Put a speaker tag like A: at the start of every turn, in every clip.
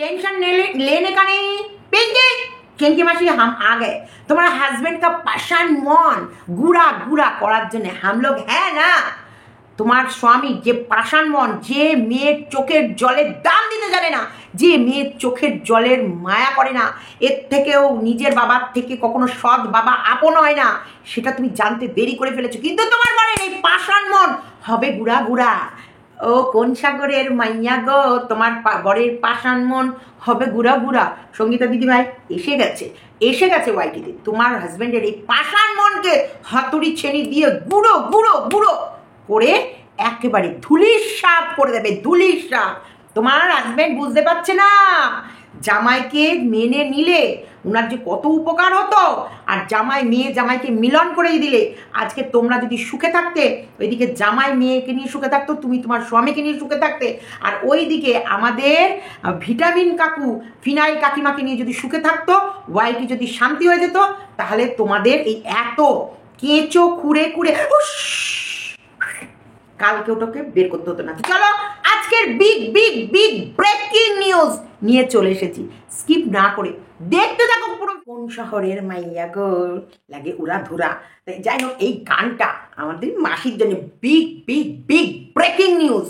A: Tension लेने का नहीं। पिंकी चिंकी मासी हम आ गए। तुम्हारा हस्बैंड का पाषाण मन गुड़ा गुड़ा करार जन्य हम लोग है ना। তোমার স্বামী যে পাষাণ মন, যে মেয়ের চোখের জলের দাম দিতে জানে না, যে মেয়ের চোখের জলের মায়া করে না, এর থেকেও নিজের বাবার থেকে কখনো সৎ বাবা আপন হয় না, সেটা তুমি জানতে দেরি করে ফেলেছো। কিন্তু তোমার বরের এই পাষাণ মন হবে গুড়া গুড়া। ও কোন সাগরের মাইয়া গো, তোমার বরের পাষাণ মন হবে গুড়া গুড়া। সঙ্গীতা দিদি ভাই এসে গেছে ওয়াইটিতে। তোমার হাজবেন্ডের এই পাষাণ মনকে হাতুড়ি ছেনি দিয়ে গুঁড়ো গুঁড়ো গুঁড়ো করে একেবারে ধুলির সাপ করে দেবে, ধুলির সাপ। তোমার হাজবেন্ড বুঝতে পারছে না জামাইকে মেনে নিলে ওনার যে কত উপকার হতো, আর মেয়ে জামাইকে মিলন করে দিলে আজকে তোমরা যদি সুখে থাকতে, ওইদিকে জামাই মেয়েকে নিয়ে সুখে থাকতো, তুমি তোমার স্বামীকে নিয়ে সুখে থাকতে, আর ওইদিকে আমাদের ভিটামিন কাকু ফিনাইল কাকিমাকে নিয়ে যদি সুখে থাকতো, ওয়াইটি যদি শান্তি হয়ে যেত, তাহলে তোমাদের এই এত কেঁচো খুঁড়ে খুঁড়ে কালকে ওটাকে বের করতে হতো না। চলো আজকের big big big breaking news নিয়ে চলে এসেছি। স্কিপ না করে দেখতে থাকো পুরো। কোন শহরের মাইয়া গো লাগে উড়া ধুরা। যাই হোক, এই গানটা আমাদের মাসির জন্য big big big breaking news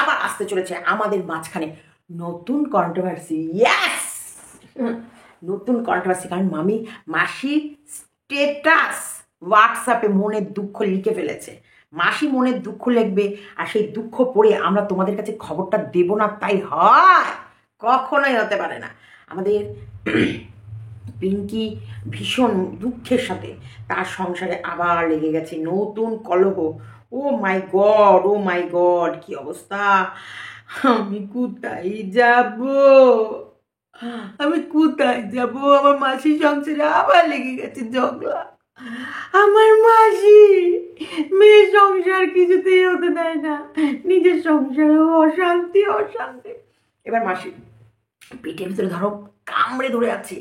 A: আবার আসতে চলেছে আমাদের মাঝখানে। নতুন কন্ট্রোভার্সি, ইয়েস নতুন কন্ট্রোভার্সি। কারণ মাসি স্টেটাস হোয়াটসঅ্যাপে মনের দুঃখ লিখে ফেলেছে। মাসি মনের দুঃখ লিখবে, আর সেই দুঃখ পড়ে আমরা তোমাদের কাছে খবরটা দেব না, তাই হয়? কখনোই হতে পারে না। আমাদের পিঙ্কি ভীষণ দুঃখের সাথে তার সংসারে আবার লেগে গেছে নতুন কলহ। ও মাই গড, কি অবস্থা! আমি কোথায় যাব, আমার মাসির সংসারে আবার লেগে গেছে ঝগড়া। আমার মাসি মেয়ের সংসার কিছুতেই হতে দেয় না, নিজের সংসারে অশান্তি। এবার মাসি পেটের ভিতরে ধরো কামড়ে ধরে আছে,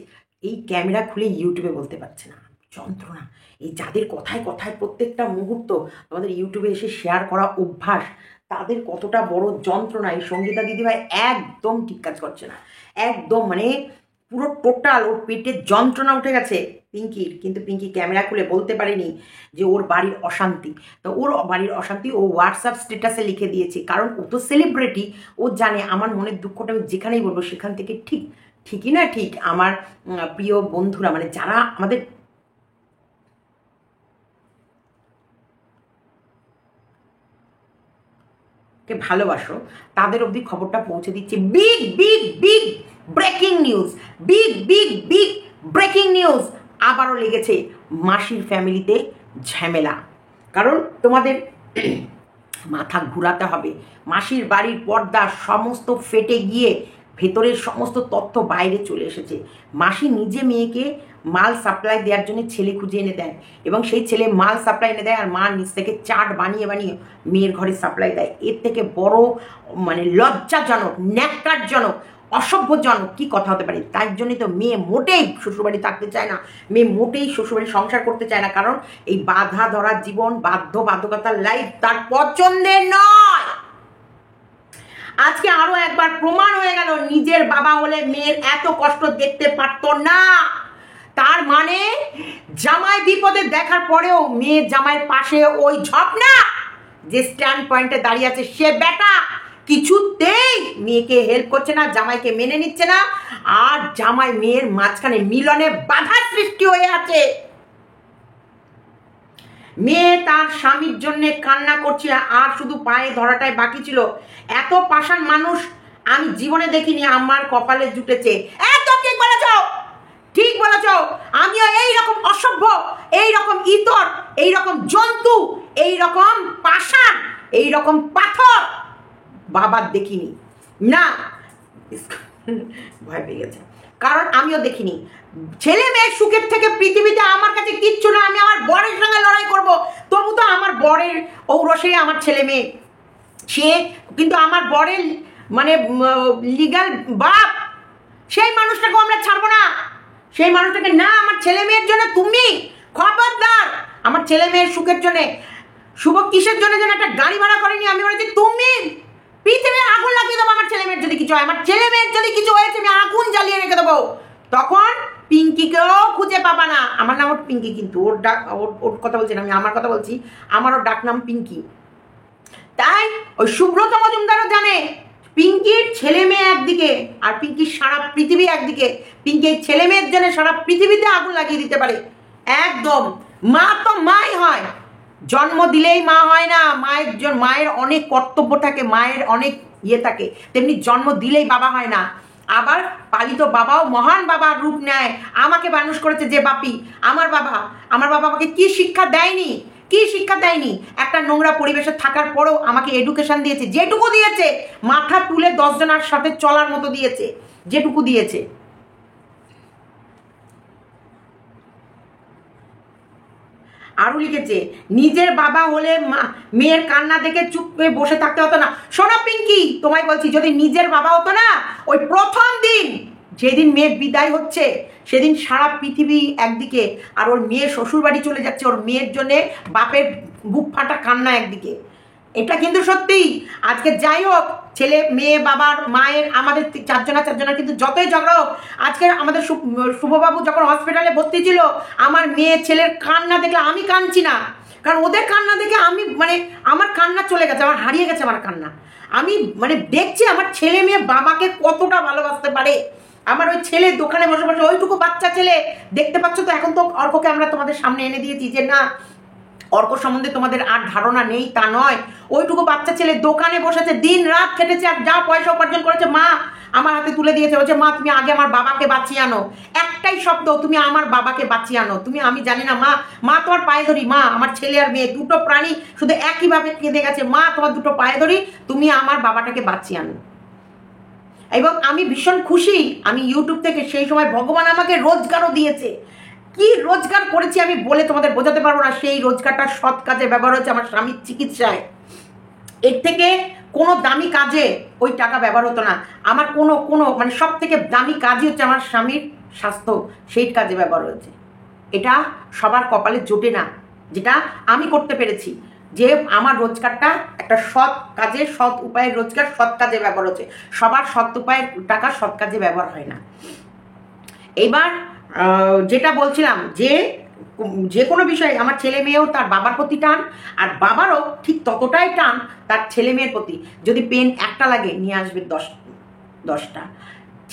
A: এই ক্যামেরা খুলে ইউটিউবে বলতে পারছে না, যন্ত্রণা। এই যাদের কথায় কথায় প্রত্যেকটা মুহূর্ত আমাদের ইউটিউবে এসে শেয়ার করা অভ্যাস, তাদের কতটা বড় যন্ত্রণা। এই সঙ্গীতা দিদিভাই একদম ঠিক কাজ করছে না, একদম মানে পুরো টোটাল ওর পেটের যন্ত্রণা উঠে গেছে পিঙ্কির। কিন্তু পিঙ্কি ক্যামেরা খুলে বলতে পারেনি যে ওর বাড়ির অশান্তি। তো ওর বাড়ির অশান্তি ও হোয়াটসঅ্যাপ স্ট্যাটাসে লিখে দিয়েছে, কারণ ও তো সেলিব্রিটি। ও জানে আমার মনের দুঃখটা আমি যেখানেই বলবো সেখান থেকে ঠিকই না ঠিক আমার প্রিয় বন্ধুরা, মানে যারা আমাদের ভালোবাসো, তাদের অবধি খবরটা পৌঁছে দিচ্ছে। Big big big breaking news, big big big breaking news. আবারও লেগেছে মাসির ফ্যামিলিতে ঝামেলা। কারণ তোমাদের মাথা ঘুরাতে হবে, মাসির বাড়ির পর্দা সমস্ত ফেটে গিয়ে ভেতরের সমস্ত তথ্য বাইরে চলে এসেছে। মাসি নিজে মেয়েকে মাল সাপ্লাই দেওয়ার জন্য ছেলে খুঁজে এনে দেয়, এবং সেই ছেলে মাল সাপ্লাই এনে দেয়, আর মা নিজ থেকে চাট বানিয়ে বানিয়ে মেয়ের ঘরে সাপ্লাই দেয়। এর থেকে বড় মানে লজ্জাজনক, ন্যাক্কারজনক, অসভ্যজনক কি কথা হতে পারে? তার জন্যই তো মেয়ে মোটেই শ্বশুরবাড়ি থাকতে চায় না, মেয়ে মোটেই শ্বশুরবাড়ি সংসার করতে চায় না। কারণ এই বাধা ধরা জীবন, বাধ্যবাধকতার লাইফ তার পছন্দের নয়। আজকে আরো একবার প্রমাণ হয়ে গেল, নিজের বাবা হলে মেয়ের এত কষ্ট দেখতে পারতো না। তার মানে জামাই বিপদে দেখার পরেও মেয়ে জামাইয়ের পাশে ওই ঝপনা যে স্ট্যান্ড পয়েন্টে দাঁড়িয়ে আছে, সে বেটা কিছুতেই মেয়েকে হেল্প করছে না, জামাইকে মেনে নিচ্ছে না, আর জামাই মেয়ের মাঝখানে মিলনে বাধা সৃষ্টি হয়ে আছে। মেয়ে তার স্বামীর জন্য কান্না করছিল, আর শুধু পায়ে ধরাটাই বাকি ছিল। এত পাষাণ মানুষ আমি জীবনে দেখিনি, আমার কপালে জুটেছে। এত ঠিক বলেছ, আমিও এইরকম অসভ্য, এইরকম ইতর, এইরকম জন্তু, এইরকম পাষাণ, এইরকম পাথর বাবার দেখিনি না। ভয় পেয়ে গেছে, কারণ আমিও দেখিনি। ছেলে মেয়ের সুখের থেকে পৃথিবীতে আমার কাছে কিচ্ছু না। আমি আমার বরের সঙ্গে লড়াই করব, তবু তো আমার বরের ঔরসে আমার ছেলে মেয়ে, সে কিন্তু আমার বরের মানে লিগাল বাপ, সেই মানুষটাকে আমরা ছাড়বো না। সেই মানুষটাকে না, আমার ছেলে মেয়ের জন্য তুমি খবরদার। আমার ছেলে মেয়ের সুখের জন্য, শুভ কিসের জন্য যেন একটা গাড়ি ভাড়া করেনি, আমি বলেছি তুমি পৃথিবীর আগুন লাগিয়ে দেবো আমার ছেলে মেয়ের যদি কিছু হয়, আমার ছেলে মেয়ের যদি কিছু হয়েছে আমি আগুন জ্বালিয়ে রেখে দেবো, তখন পিঙ্কিকেও খুঁজে পাবা না। আমার নাম ওর পিঙ্কি, কিন্তু ওর ডাক ওর কথা বলছি না, আমি আমার কথা বলছি। আমারও ডাক নাম পিঙ্কি। তাই ওই সুব্রত মজুমদারও জানে পিঙ্কির ছেলে মেয়ে একদিকে আর পিঙ্কির সারা পৃথিবী একদিকে। পিঙ্কির ছেলে মেয়ের জন্য সারা পৃথিবীতে আগুন লাগিয়ে দিতে পারে একদম। মা তো মাই হয়, জন্ম দিলেই মা হয় না। মায়ের অনেক কর্তব্য থাকে, মায়ের অনেক ইয়ে থাকে, তেমনি জন্ম দিলেই বাবা হয় না। আবার পালিত বাবাও মহান বাবার রূপ নেয়। আমাকে মানুষ করেছে যে বাপি, আমার বাবা আমাকে কি শিক্ষা দেয়নি, কি শিক্ষা দেয়নি? একটা নোংরা পরিবেশে থাকার পরেও আমাকে এডুকেশন দিয়েছে, যেটুকু দিয়েছে মাথা তুলে 10 জনের সাথে চলার মতো দিয়েছে, যেটুকু দিয়েছে। আরও লিখেছে নিজের বাবা হলে মেয়ের কান্না দেখে চুপ করে বসে থাকতে হতো না। শোনো পিঙ্কি, তোমায় বলছি, যদি নিজের বাবা হতো না, ওই প্রথম দিন যেদিন মেয়ে বিদায় হচ্ছে সেদিন সারা পৃথিবী একদিকে, আর ওর মেয়ে শ্বশুর বাড়ি চলে যাচ্ছে, ওর মেয়ের জন্যে বাপের বুক ফাটা কান্না একদিকে। এটা কিন্তু সত্যি। আজকে যাই হোক, ছেলে মেয়ে বাবার মায়ের আমাদের চারজনা কিন্তু যতই ঝগড়া হোক, আজকে আমাদের শুভবাবু যখন হসপিটালে ভর্তি ছিল, আমার মেয়ে ছেলের কান্না দেখলে আমি কাঁদছি না, কারণ ওদের কান্না দেখে আমি আমার কান্না চলে গেছে, আমার হারিয়ে গেছে আমার কান্না। আমি দেখছি আমার ছেলে মেয়ে বাবাকে কতটা ভালোবাসতে পারে। আমার ওই ছেলে দোকানে বসে বসে, ওইটুকু বাচ্চা ছেলে, দেখতে পাচ্ছ তো, এখন তো অর্ককে আমরা তোমাদের সামনে এনে দিয়েছি, যে না অর্ক সম্বন্ধে তোমাদের আর ধারণা নেই তা নয়। ওইটুকু বাচ্চা ছেলে দোকানে বসেছে, দিন রাত খেটেছে, আর যা পয়সা উপার্জন করেছে মা আমার হাতে তুলে দিয়েছে, বলছে মা তুমি আগে আমার বাবাকে বাঁচিয়ে আনো। একটাই শব্দ, তুমি আমার বাবাকে বাঁচিয়ে আনো। তুমি, আমি জানি না মা তোমার পায়ে ধরি, মা আমার ছেলে আর মেয়ে দুটো প্রাণী শুধু একইভাবে কেঁদে গেছে, মা তোমার দুটো পায়ে ধরি, তুমি আমার বাবাটাকে বাঁচিয়ে আনো। এবং আমি ভীষণ খুশি, আমি ইউটিউব থেকে সেই সময় ভগবান আমাকে রোজগারও দিয়েছে। কি রোজগার করেছি আমি বলে তোমাদের বোঝাতে পারবো না। সেই রোজগারটা সৎ কাজে ব্যবহার হচ্ছে, আমার স্বামীর চিকিৎসায়। এর থেকে কোনো দামি কাজে ওই টাকা ব্যবহার হতো না। আমার কোনো সব থেকে দামি কাজই হচ্ছে আমার স্বামীর স্বাস্থ্য, সেই কাজে ব্যবহার হয়েছে। এটা সবার কপালে জোটে না, যেটা আমি করতে পেরেছি, যে আমার রোজগারটা একটা সৎ কাজে, সৎ উপায়ের রোজগার, সৎ কাজে ব্যবহার হচ্ছে। সবার সৎ উপায়ের টাকা সৎ কাজে ব্যবহার হয় না। এইবার যেটা বলছিলাম, যে কোনো বিষয়ে আমার ছেলে মেয়েও তার বাবার প্রতি টান, আর বাবারও ঠিক ততটাই টান তার ছেলে মেয়ের প্রতি। যদি পেন একটা লাগে নিয়ে আসবে 10টা,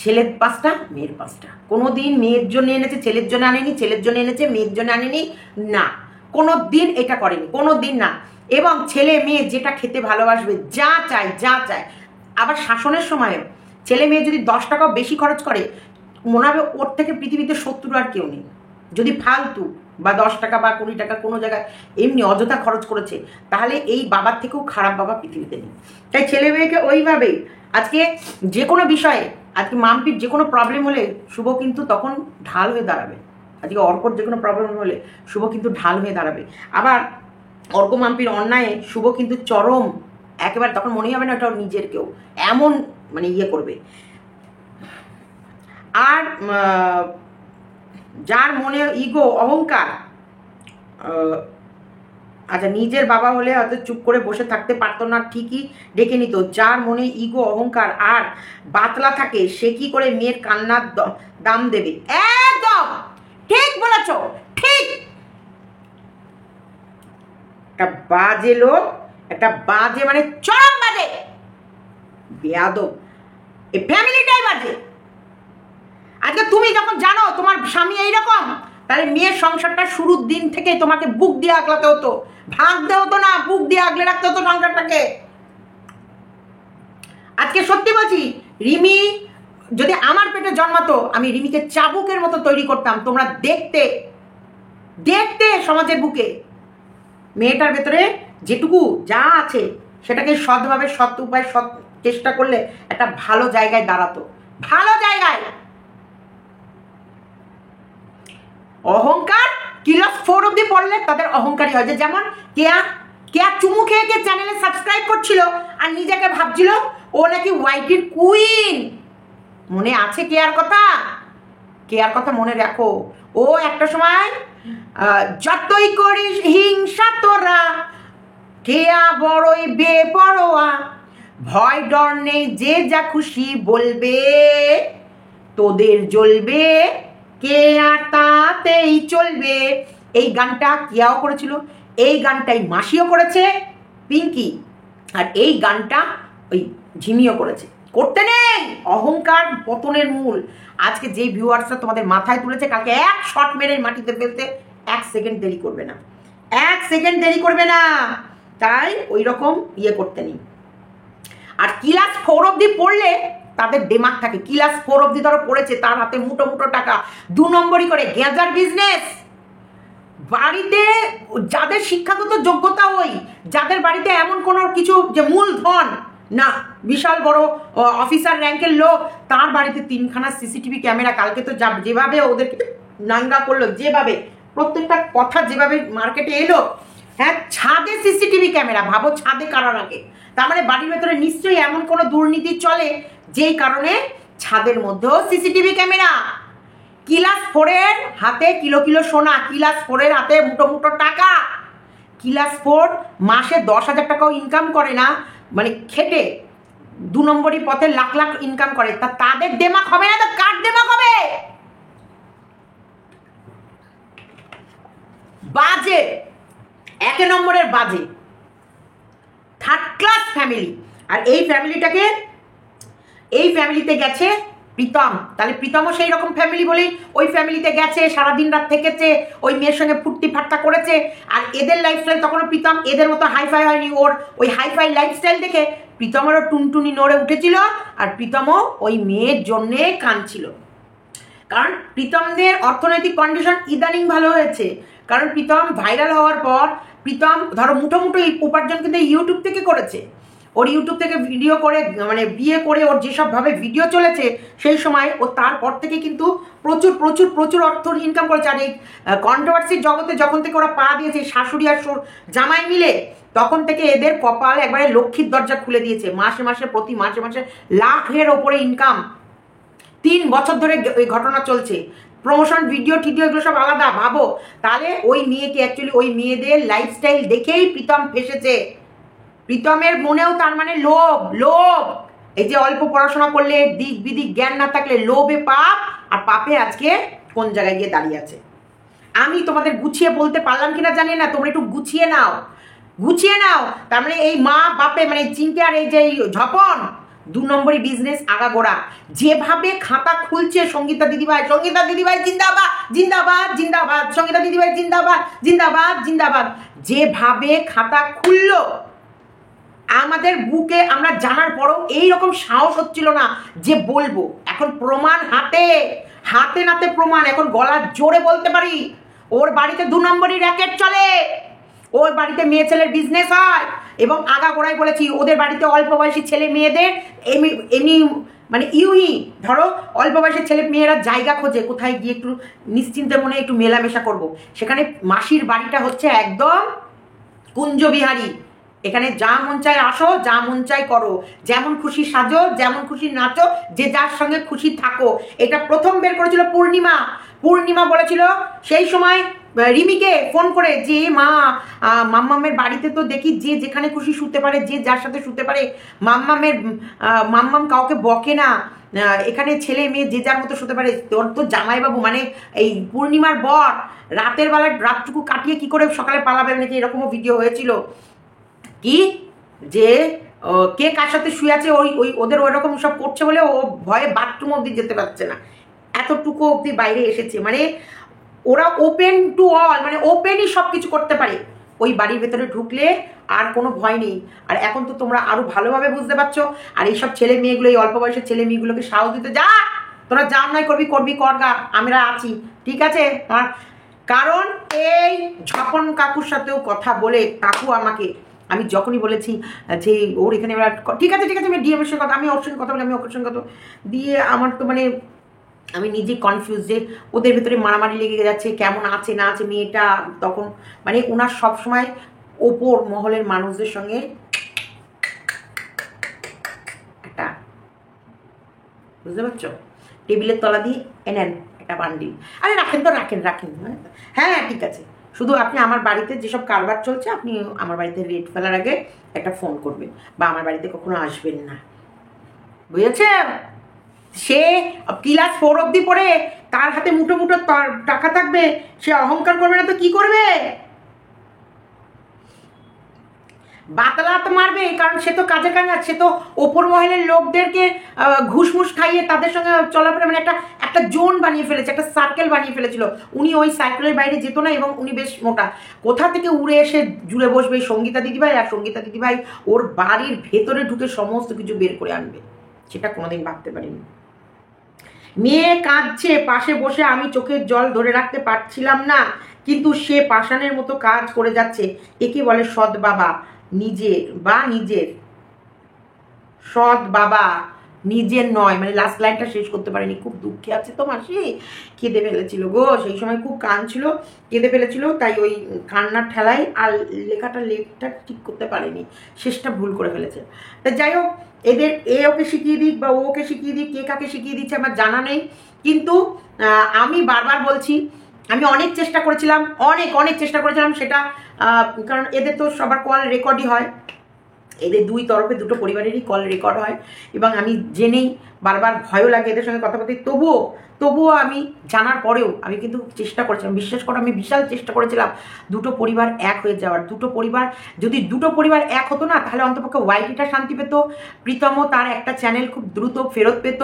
A: ছেলের 5টা মেয়ের 5টা। কোনো দিন মেয়ের জন্য এনেছে ছেলের জন্য আনেনি, ছেলের জন্য এনেছে মেয়ের জন্য আনেনি, না, কোনো দিন এটা করেনি, কোনো দিন না। এবং ছেলে মেয়ে যেটা খেতে ভালোবাসবে, যা চায়। আবার শাসনের সময় ছেলে মেয়ে যদি 10 টাকাও বেশি খরচ করে, মনে হবে ওর থেকে পৃথিবীতে 70 আর কেউ নেই। যদি ফালতু বা 10 টাকা বা 20 টাকা কোনো জায়গায় এমনি অযথা খরচ করেছে, তাহলে এই বাবার থেকেও খারাপ বাবা পৃথিবীতে নেই। তাই ছেলে মেয়েকে ওইভাবেই, আজকে যে কোনো বিষয়ে, আজকে মাম্পির যে কোনো প্রবলেম হলে শুভ কিন্তু তখন ঢাল হয়ে দাঁড়াবে। আজকে অর্কর যে কোনো প্রবলেম হলে শুভ কিন্তু ঢাল হয়ে দাঁড়াবে। আবার অর্ক মাম্পির অন্যায়ে শুভ কিন্তু চরম একেবারে, তখন মনেই হবে না ওটা নিজের কেউ, এমন ইয়ে করবে। আর যার মনে ইগো অহংকার, আচ্ছা নিজের বাবা হলে হয়তো চুপ করে বসে থাকতে পারতো না, ঠিকই ডেকে নিত। যার মনে ইগো অহংকার আর বাতলা থাকে, সে কি করে মেয়ের কান্নার দাম দেবে? একদম ঠিক বলেছ, ঠিক। একটা বাজে লোক, একটা বাজে চরম বাজে বেয়াদব, এই ফ্যামিলিটাই বাজে। আজকে তুমি যখন জানো তোমার স্বামী এইরকম, তাহলে মেয়ের সংসারটা শুরুর দিন থেকে তোমাকে বুক দিয়ে আগলাতে হতো, ভাঙতে হতো না, বুক দিয়ে আগলে রাখতে হতো সংসারটাকে। আজকে সত্যি বলছি, রিমি যদি আমার পেটে জন্মাতো, আমি রিমিকে চাবুকের মতো তৈরি করতাম। তোমরা দেখতে সমাজের বুকে মেয়েটার ভেতরে যেটুকু যা আছে সেটাকে সৎভাবে, সৎ উপায়, সৎ চেষ্টা করলে একটা ভালো জায়গায় দাঁড়াতো, ভালো জায়গায়। অহংকার ক্লাস 4 অব্দি পড়লে তাদের অহংকারী হয়। যেমন কেয়া চুমু খেয়ে চ্যানেলে সাবস্ক্রাইব করছিল আর নিজেকে ভাবছিল ও নাকি ওয়াইটির কুইন। মনে আছে কেয়ার কথা মনে রাখো। ও একটা সময় যতই করিস হিংসা তোরা, কেয়া বড়ই বেপরোয়া, ভয় ডর নেই, যে যা খুশি বলবে, তোদের জ্বলবে কে আর তাতেই চলবে। এই গানটা কিয়াও করেছিল, এই গানটাই মাসিও করেছে, পিঙ্কি, আর এই গানটা ওই ঝিমিও করেছে। করতে নেই, অহংকার পতনের মূল। আজকে যে ভিউয়ার্সরা তোমাদের মাথায় তুলেছে, কালকে এক শট মেরে মাটিতে ফেলতে 1 সেকেন্ড দেরি করবে না, 1 সেকেন্ড দেরি করবে না। তাই ওই রকম ইয়ে করতে নেই। আর ক্লাস 4 অবধি পড়লে তাদের দেমাগ থাকে, ক্লাস 4 অবধি ধরো পড়েছে, তার হাতে মুঠো মুঠো টাকা, 2 নম্বরই করে গেঁজার বিজনেস। বাড়িতে যাদের শিক্ষাগত যোগ্যতা, ওই যাদের বাড়িতে এমন কোনো কিছু যে মূলধন না, বিশাল বড় অফিসার র্যাঙ্কের লোক, তার বাড়িতে 3খানা সিসিটিভি ক্যামেরা। কালকে তো যেভাবে ওদেরকে নাঙ্গা করলো, যেভাবে প্রত্যেকটা কথা যেভাবে মার্কেটে এলো, হ্যাঁ, ছাদে সিসিটিভি ক্যামেরা, ভাবো ছাদে কারা রাখে। তার মানে বাড়ির ভেতরে নিশ্চয়ই এমন কোনো দুর্নীতি চলে যেই কারণে ছাদের মধ্যেও সিসিটিভি ক্যামেরা। ক্লাস 4-এর হাতে কিলো কিলো সোনা, ক্লাস 4-এর হাতে মুঠো মুঠো টাকা। ক্লাস 4 মাসে 10,000 টাকাও ইনকাম করে না, মানে খেটে 2 নম্বরই পথে লাখ লাখ ইনকাম করে। তাদের দেমাগ হবে না তো কার দেমাগ হবে? বাজে, 1 নম্বরের বাজে, 3rd ক্লাস ফ্যামিলি। আর এই ফ্যামিলিতে গেছে প্রীতম। তাহলে প্রীতমও সেই রকম ফ্যামিলি বলেই ওই ফ্যামিলিতে গেছে, সারাদিন রাত থেকেছে, ওই মেয়ের সঙ্গে ফুর্তি ফাট্টা করেছে। আর এদের লাইফস্টাইল তখনও প্রীতম এদের মতো হাইফাই হয়নি। ওর ওই হাইফাই লাইফস্টাইল দেখে প্রীতমেরও টুনটুনি নড়ে উঠেছিল, আর প্রীতমও ওই মেয়ের জন্যে কাঁদছিল। কারণ প্রীতমদের অর্থনৈতিক কন্ডিশন ইদানিং ভালো হয়েছে, কারণ প্রীতম ভাইরাল হওয়ার পর প্রীতম ধরো মুঠো মুঠো উপার্জন কিন্তু ইউটিউব থেকে করেছে। ওর ইউটিউব থেকে ভিডিও করে, মানে বিয়ে করে ওর যেসবভাবে ভিডিও চলেছে সেই সময়, ও তারপর থেকে কিন্তু প্রচুর প্রচুর প্রচুর অর্থ ইনকাম করেছে। আর এই কন্ট্রোভার্সির জগতে যখন থেকে ওরা পা দিয়েছে শাশুড়ি আর জামাই মিলে, তখন থেকে এদের কপাল একবারে লক্ষ্মীর দরজা খুলে দিয়েছে। মাসে মাসে প্রতি মাসে মাসে লাখের ওপরে ইনকাম। 3 বছর ধরে এই ঘটনা চলছে। প্রমোশন ভিডিও টিডিও এগুলো সব আলাদা, ভাবো। তাহলে ওই মেয়েকে অ্যাকচুয়ালি ওই মেয়েদের লাইফস্টাইল দেখেই প্রীতম ফেসেছে। প্রীতমের মনেও তার মানে লোভ, লোভ। এই যে অল্প পড়াশোনা করলে, দিক বিদিক জ্ঞান না থাকলে লোভে পাপ, আর পাপে আজকে কোন জায়গায় গিয়ে দাঁড়িয়ে আছে। আমি তোমাদের গুছিয়ে বলতে পারলাম কিনা জানি না, তোমরা একটু গুছিয়ে নাও, গুছিয়ে নাও। তার মানে এই মা বাপে, মানে চিনকে আর এই যে ঝপন, 2 নম্বরই বিজনেস আগাগোড়া। যেভাবে খাতা খুলছে সঙ্গীতা দিদিভাই, সঙ্গীতা দিদিভাই জিন্দাবাদ জিন্দাবাদ জিন্দাবাদ, সঙ্গীতা দিদিভাই জিন্দাবাদ জিন্দাবাদ জিন্দাবাদ, যেভাবে খাতা খুললো আমাদের বুকে, আমরা জানার পরও এইরকম সাহস হচ্ছিল না যে বলবো। এখন প্রমাণ হাতে, হাতে নাতে প্রমাণ, এখন গলার জোরে বলতে পারি। ওর বাড়িতে 2 নম্বরই র্যাকেট চলে, ওর বাড়িতে মেয়ে ছেলের বিজনেস হয়, এবং আগাগোড়াই বলেছি ওদের বাড়িতে অল্প বয়সী ছেলে মেয়েদের এমনি মানে ধরো অল্প বয়সের ছেলে মেয়েরা জায়গা খোঁজে কোথায় গিয়ে একটু নিশ্চিন্তে মনে একটু মেলামেশা করব। সেখানে মাসির বাড়িটা হচ্ছে একদম কুঞ্জবিহারী। এখানে যা মন চায় আসো, যা মন চায় করো, যেমন খুশি সাজো, যেমন খুশি নাচো, যে যার সঙ্গে খুশি থাকো। এটা প্রথম বের করেছিল পূর্ণিমা। পূর্ণিমা বলেছিল সেই সময় রিমিকে ফোন করে যে মা, মাম্মামের বাড়িতে তো দেখি যে যেখানে খুশি শুতে পারে, যে যার সাথে শুতে পারে, মাম্মাম কাউকে বকে না, এখানে ছেলে মেয়ে যে যার মতো শুতে পারে। তোর তো জামাইবাবু মানে এই পূর্ণিমার বর রাতের বেলায় রাতটুকু কাটিয়ে কি করে সকালে পালাবে, নাকি এরকমও ভিডিও হয়েছিল। কি যে কে কার সাথে শুয়ে আছে, ওই ওদের ওইরকম সব করছে বলে ও ভয়ে বাথরুম অব্দি যেতে পারছে না, এতটুকু অব্দি বাইরে এসেছে। মানে ওরা ওপেন টু অল, মানে ওপেনই সব কিছু করতে পারে। ওই বাড়ির ভেতরে ঢুকলে আর কোনো ভয় নেই। আর এখন তো তোমরা আরো ভালোভাবে বুঝতে পারছো। আর এইসব ছেলে মেয়েগুলো, এই অল্প বয়সের ছেলে মেয়েগুলোকে সাহস দিতে, যা তোরা যা নয় করবি করবি করগা, আমরা আছি, ঠিক আছে। কারণ এই ঝপন কাকুর সাথেও কথা বলে, কাকু আমাকে, আমি যখনই বলেছি যে ওর এখানে ঠিক আছে ঠিক আছে, আমি ডিএমের সঙ্গে কথা, আমি ওর সঙ্গে কথা বলি, আমি ওর সঙ্গে কথা দিয়ে আমার তো মানে আমি নিজে কনফিউজ যে ওদের ভেতরে মারামারি লেগে যাচ্ছে, কেমন আছে না আছে মেয়েটা। তখন মানে ওনার সবসময় ওপর মহলের মানুষদের সঙ্গে একটা, বুঝতে পারছো, টেবিলের তলা দিয়ে এনেন একটা বান্ডিল, আরে রাখেন তো রাখেন রাখেন, হ্যাঁ ঠিক আছে, শুধু আপনি আমার বাড়িতে যেসব কারবার চলছে আপনি আমার বাড়িতে রেড ফেলার আগে একটা ফোন করবেন, বা আমার বাড়িতে কখনো আসবেন না, বুঝেছেন? সে ক্লাস 4 অব্দি পড়ে তার হাতে মুঠো মুঠো টাকা থাকবে, সে অহংকার করবে না তো কি করবে? বাতলা তো মারবে, কারণ সে তো কাজে কাজ, সে তো ওপর মহলের লোকদেরকে ঘুষমুষ খাইয়ে তাদের সঙ্গে চলাফেরা, মানে একটা একটা জোন বানিয়ে ফেলেছে, একটা সার্কেল বানিয়ে ফেলেছিল। উনি ওই সার্কেলের বাইরে যেত না, এবং উনি বেশ মোটা। কোথা থেকে উড়ে এসে জুড়ে বসবে সঙ্গীতা দিদিভাই, আর সঙ্গীতা দিদিভাই ওর বাড়ির ভেতরে ঢুকে সমস্ত কিছু বের করে আনবে, সেটা কোনোদিন ভাবতে পারিনি। মেয়ে কাঁদছে পাশে বসে, আমি চোখের জল ধরে রাখতে পারছিলাম না, কিন্তু সে পাষাণের মতো কাজ করে যাচ্ছে। একে বলে সৎ বাবা। নিজের সৎ বাবা, নিজের নয়। মানে লাস্ট লাইনটা শেষ করতে পারেনি, খুব দুঃখে আছে তো মাসি, কেঁদে ফেলেছিল গো, সেই সময় খুব কাঁদছিল, কেঁদে ফেলেছিল, তাই ওই কান্নার ঠেলায় আর লেখটা ঠিক করতে পারেনি, শেষটা ভুল করে ফেলেছে। তা যাই হোক, এদের ওকে শিখিয়ে দিক বা ওকে শিখিয়ে দিক, কে কাকে শিখিয়ে দিচ্ছে আমার জানা নেই, কিন্তু আমি বারবার বলছি, আমি অনেক চেষ্টা করেছিলাম, অনেক চেষ্টা করেছিলাম সেটা, কারণ এদের তো সবার কল রেকর্ডই হয়, এদের দুই তরফে দুটো পরিবারেরই কল রেকর্ড হয়, এবং আমি জেনেই বারবার ভয়ও লাগে এদের সঙ্গে কথা বলতে, তবুও আমি জানার পরেও আমি কিন্তু চেষ্টা করেছিলাম, বিশ্বাস করো আমি বিশাল চেষ্টা করেছিলাম দুটো পরিবার এক হয়ে যাওয়ার। যদি দুটো পরিবার এক হতো না, তাহলে অন্তপক্ষে ওয়াইটিটা শান্তি পেত, প্রীতমও তার একটা চ্যানেল খুব দ্রুত ফেরত পেত,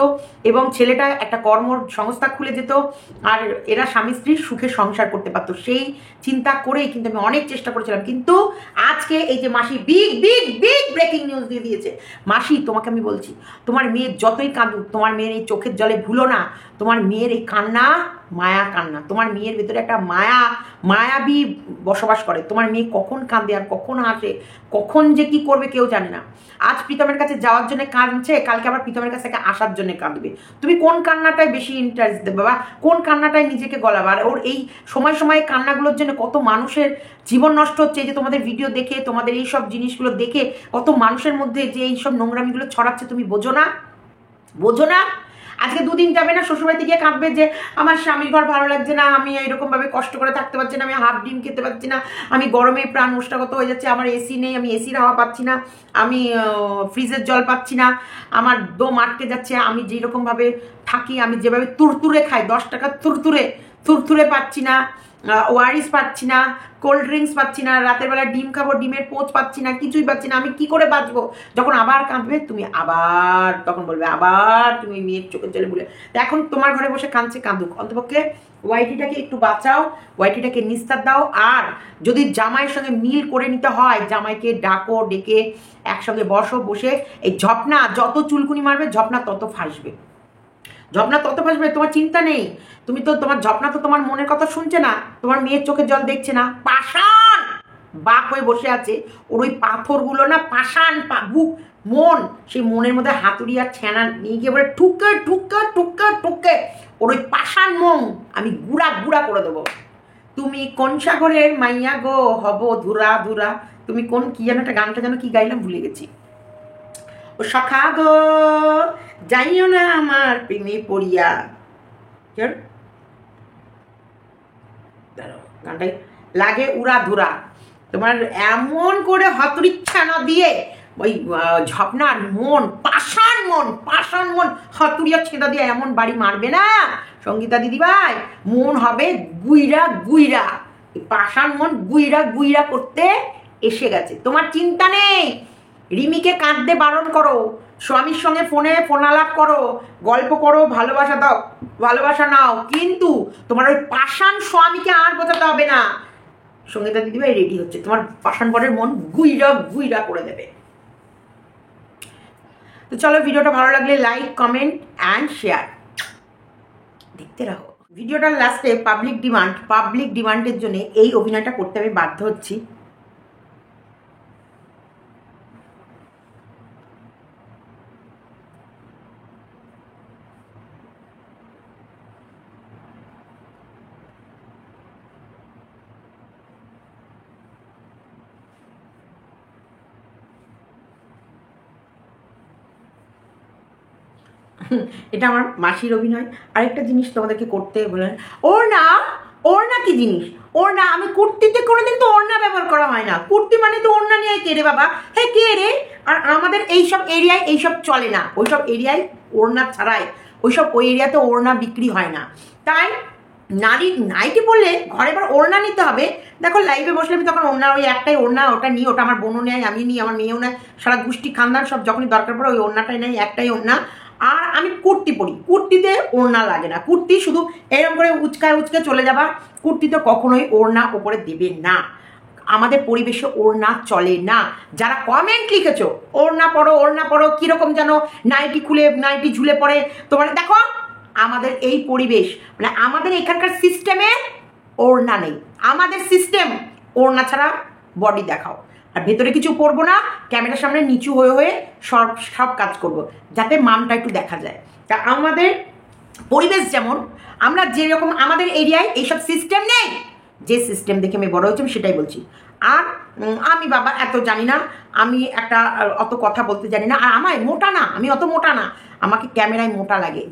A: এবং ছেলেটা একটা কর্মসংস্থা খুলে যেত, আর এরা স্বামী স্ত্রী সুখে সংসার করতে পারতো। সেই চিন্তা করেই কিন্তু আমি অনেক চেষ্টা করেছিলাম, কিন্তু আজকে এই যে মাসি big big big breaking news দিয়ে দিয়েছে। মাসি, তোমাকে আমি বলছি, তোমার মেয়ের যতই কাঁদুক, তোমার মেয়ের এই চোখের জলে ভুলো না, তোমার মেয়ের এই কান্না মায়া কান্না, তোমার মেয়ের ভেতরে একটা মায়াবী বসবাস করে। তোমার মেয়ে কখন কাঁদে আর কখন হাসে, কখন যে কি করবে কেউ জানে না। আজ প্রীতমের কাছে যাওয়ার জন্য কাঁদছে, কালকে আবার প্রীতমের কাছ থেকে আসার জন্য কাঁদবে। তুমি কোন কান্নাটায় বেশি ইন্টারেস্ট দেবে বা কোন কান্নাটায় নিজেকে গলাবে? আর ওর এই সময় কান্নাগুলোর জন্য কত মানুষের জীবন নষ্ট হচ্ছে। এই যে তোমাদের ভিডিও দেখে, তোমাদের এই সব জিনিসগুলো দেখে কত মানুষের মধ্যে যে এই সব নোংরামিগুলো ছড়াচ্ছে, তুমি বোঝো না? আজকে দুদিন যাবে না, শ্বশুরবাড়িতে গিয়ে কাঁদবে যে আমার স্বামীর ঘর ভালো লাগছে না, আমি এইরকমভাবে কষ্ট করে থাকতে পারছি না, আমি হাফ ডিম খেতে পারছি না, আমি গরমে প্রাণ মোষ্টাগত হয়ে যাচ্ছে, আমার এসি নেই, আমি এসির হাওয়া পাচ্ছি না, আমি ফ্রিজের জল পাচ্ছি না, আমার দম আটকে যাচ্ছে, আমি যেরকমভাবে থাকি, আমি যেভাবে তুরতুরে খাই, 10 টাকার তুরতুরে পাচ্ছি না, ওয়ারিস পাচ্ছি না, কোল্ড ড্রিঙ্কস পাচ্ছি না, রাতের বেলা ডিম খাবো, ডিমের পোচ পাচ্ছি না, কিছুই পাচ্ছি না, আমি কি করে বাঁচবো? যখন আবার কাঁদবে তুমি, আবার তখন বলবে আবার তুমি মেয়ের চোখের জলে বলে। এখন তোমার ঘরে বসে কাঁদছে, কাঁদুক, অন্তপক্ষে ওয়াইটিটাকে একটু বাঁচাও, ওয়াইটিটাকে নিস্তার দাও। আর যদি জামাইয়ের সঙ্গে মিল করে নিতে হয়, জামাইকে ডেকে একসঙ্গে বসে এই ঝপনা যত চুলকুনি মারবে, ঝপনা তত ফাঁসবে, তোমার চিন্তা নেই। তোমার ঝপনা তো তোমার মনের কথা শুনছে না, তোমার মেয়ের চোখের জল দেখছে না, পাষাণ বাপ হয়ে বসে আছে। ওর ওই পাথরগুলো না পাষাণ, বুক মন, সেই মনের মধ্যে হাতুড়ি আর ছেনা নিয়ে গিয়ে বলে ঠুকে ওর ওই পাষাণ মন আমি গুড়া করে দেবো। তুমি কোন সাগরের মাইয়া গো, হব ধুরা তুমি কোন কি যেন একটা গানটা যেন কি গাইলাম ভুলে গেছি। ও সখা গো যাইও না আমার প্রেমে পড়িয়া, গানটাই লাগে উড়া ধুরা। তোমার এমন করে হতুরিচ্ছানা দিয়ে ওই ঝপনার মন, পাষাণ মন হতুরিয়া ছেঁদা দিয়ে এমন বাড়ি মারবে না সঙ্গীতা দিদিভাই, মন হবে গুইরা। পাষাণ মন গুইরা করতে এসে গেছে। তোমার চিন্তা নেই, রিমিকে কাঁদতে বারণ করো, স্বামীর সঙ্গে ফোন আলাপ করো, গল্প করো, ভালোবাসা নাও, কিন্তু তোমার ওই পাষাণ স্বামীকে আর বোঝাতে হবে না। সঙ্গীতা দিদিভাই রেডি হচ্ছে, তোমার পাষাণ বরের মন গুইরা করে দেবে। তো চলো, ভিডিওটা ভালো লাগলে লাইক, কমেন্ট অ্যান্ড শেয়ার দেখতে রাখো। ভিডিওটার লাস্টে পাবলিক ডিমান্ডের জন্য এই অভিনয়টা করতে আমি বাধ্য হচ্ছি। এটা আমার মাসির অভিনয়। আরেকটা জিনিস তোমাদেরকে করতে বলেন, ওর না ওড়না কি জিনিস? ওড়না, আমি কুর্তিতে কোনোদিন তো ওড়না ব্যবহার করা হয় না। কুর্তি মানে তো ওড়না নিয়ে কে রে বাবা, হ্যাঁ কে রে? আর আমাদের এইসব এরিয়ায় এইসব চলে না, ওইসব এরিয়ায় ওড়না ছাড়াই ওই এরিয়াতে ওড়না বিক্রি হয় না। তাই নারী নাইটি পরলে ঘরে এবার ওড়না নিতে হবে। দেখো লাইভে বসলে আমি তখন ওড়না, ওই একটাই ওড়না, ওটা নিই, ওটা আমার বোনও নেয়, আমি নিই, আমার মেয়েও নেয়, সারা গোষ্ঠী খানদান সব যখনই দরকার পড়ে ওই ওড়নাটাই নেয়, একটাই ওড়না। আর আমি কুর্তি পরি, কুর্তিতে ওড়না লাগে না, কুর্তি শুধু এরকম করে উচকায় উচকে চলে যাবা, কুর্তিতে কখনোই ওড়না ওপরে দেবে না। আমাদের পরিবেশে ওড়না চলে না। যারা কমেন্ট লিখেছো ওড়না পড়ো কিরকম যেন নাইটি খুলে নাইটি ঝুলে পড়ে, তোমার দেখো আমাদের এই পরিবেশ মানে আমাদের এখানকার সিস্টেমে ওড়না নেই। আমাদের সিস্টেম ওড়না ছাড়া বডি দেখাও, আর ভেতরে কিছু পরবো না, ক্যামেরার সামনে নিচু হয়ে হয়ে সব সব কাজ করব যাতে মানটা একটু দেখা যায়। তা আমাদের পরিবেশ যেমন, আমরা যেরকম আমাদের এরিয়ায় এইসব সিস্টেম নেই। যে সিস্টেম দেখে আমি বড় হয়েছি আমি সেটাই বলছি। আর আমি বাবা এত জানি না, আমি একটা অত কথা বলতে জানি না, আর আমায় মোটা না, আমি অত মোটা না, আমাকে ক্যামেরায় মোটা লাগে,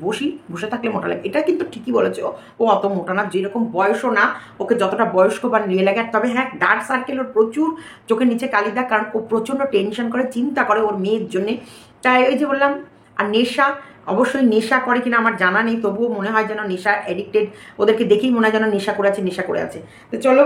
A: বসে থাকলে মোটা লাগে, এটা কিন্তু ঠিকই বলেছে। ও অত মোটা না, যেরকম বয়সও না, ওকে যতটা বয়স্ক বা নিয়ে লাগে। তবে হ্যাঁ ডার্ক সার্কেল ওর প্রচুর, চোখের নিচে কালি দাগ, কারণ ও প্রচণ্ড টেনশন করে, চিন্তা করে ওর মেয়ের জন্যে। তাই ওই যে বললাম। আর নেশা, অবশ্যই নেশা করে কিনা আমার জানা নেই, তবুও মনে হয় যেন নেশা অ্যাডিক্টেড, ওদেরকে দেখেই মনে হয় যেন নেশা করে আছে। তো চলো